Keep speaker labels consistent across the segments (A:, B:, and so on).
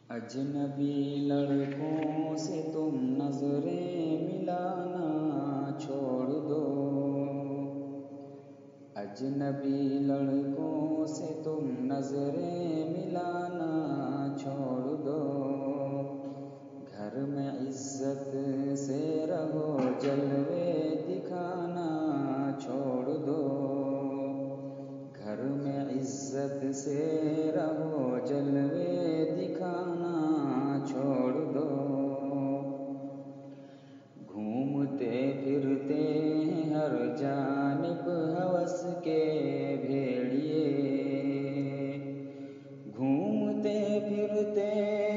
A: اجنبی لڑکوں سے تم نظریں ملانا چھوڑ دو، اجنبی لڑکوں سے تم نظریں ملانا چھوڑ دو، گھر میں عزت سے رہو جلوے دکھانا چھوڑ دو، گھر میں عزت سے رہو جلوے دکھانا چھوڑ دو، گھومتے پھرتے ہیں ہر جانب ہوس کے بھیڑیے، گھومتے پھرتے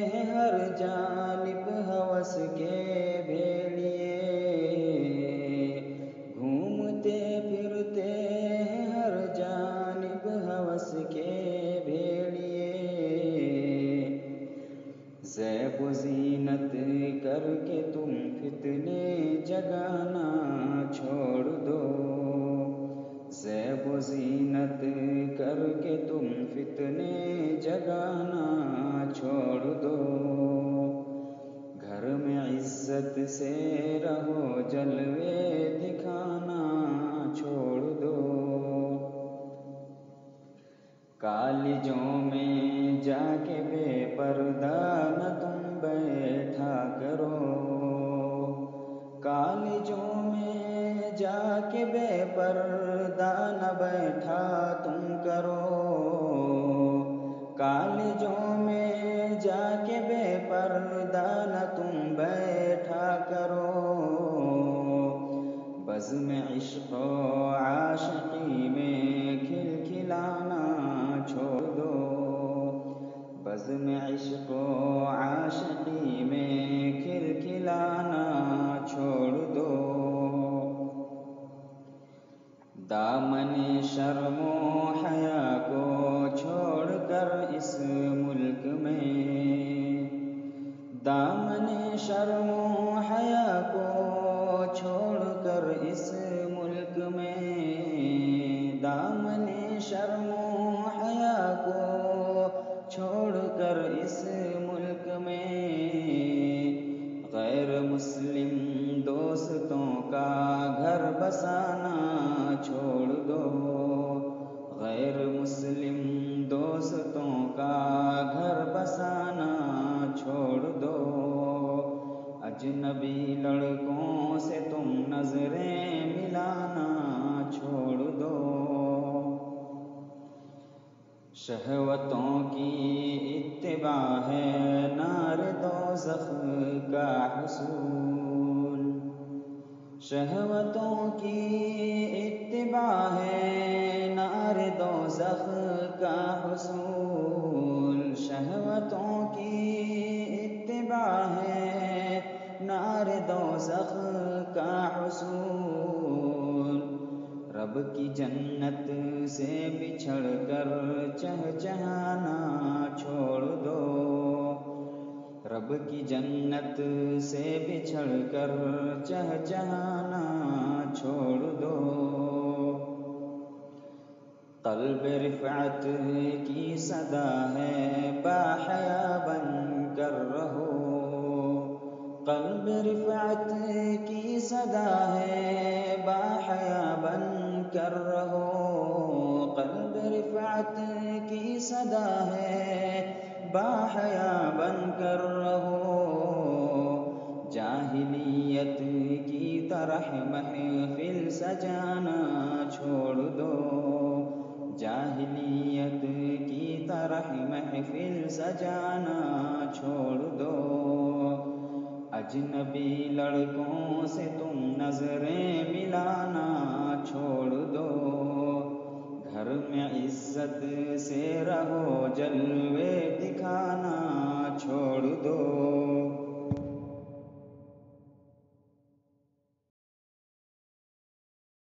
A: ہیں ہر جانب ہوس کے بھیڑیے، گھومتے پھرتے ہیں ہر جانب ہوس کے بھیڑیے، زیب و زینت کر کے تم فتنے جگانا چھوڑ دو، زیب و زینت کر کے تم فتنے جگانا چھوڑ دو، گھر میں عزت سے رہو جلوے دکھانا چھوڑ دو، کالجوں میں جا کے بے پردہ نہ تم بیٹھا کرو، کالجوں میں جا کے بے پردہ نہ بیٹھا تم کرو، کالجوں میں جا کے بے پردہ نہ تم بیٹھا کرو، بزم عشق و عاشقی میں کھلکھلانا چھوڑ دو، بزم عشق و عاشقی میں کھلکھلانا چھوڑ دو، دامن شرم و حیا کو چھوڑ کر اس ملک میں، دامن شرم و حیا کو چھوڑ کر اس ملک میں، دامن شرم و حیا کو چھوڑ کر اس ملک میں، غیر مسلم دوستوں کا گھر بسانا چھوڑ دو، غیر مسلم دوستوں کا گھر بسانا چھوڑ دو، اجنبی لڑکوں سے تم نظریں ملانا چھوڑ دو، شہوتوں کی اتباع ہے نار دوزخ کا حصول، شہوتوں کی اتباع ہے نار دوزخ کا حصول، شہوتوں کی اتباع ہے نار دوزخ کا حصول، رب کی جنت سے بچھڑ کر چہچہانا چھوڑ دو، رب کی جنت سے بچھڑ کر چہچہانا چھوڑ دو، قلب رفعت کی صدا ہے باحیا بن کر رہو، قلب رفعت کی صدا ہے باحیا بن کر رہو، قلب رفعت کی صدا ہے باحیا بن کر رہو، جاہلیت کی طرح محفل سجانا چھوڑ دو، جاہلیت کی طرح محفل سجانا چھوڑ دو، اجنبی لڑکوں سے تم نظریں ملانا چھوڑ دو، گھر میں عزت سے رہو جلوے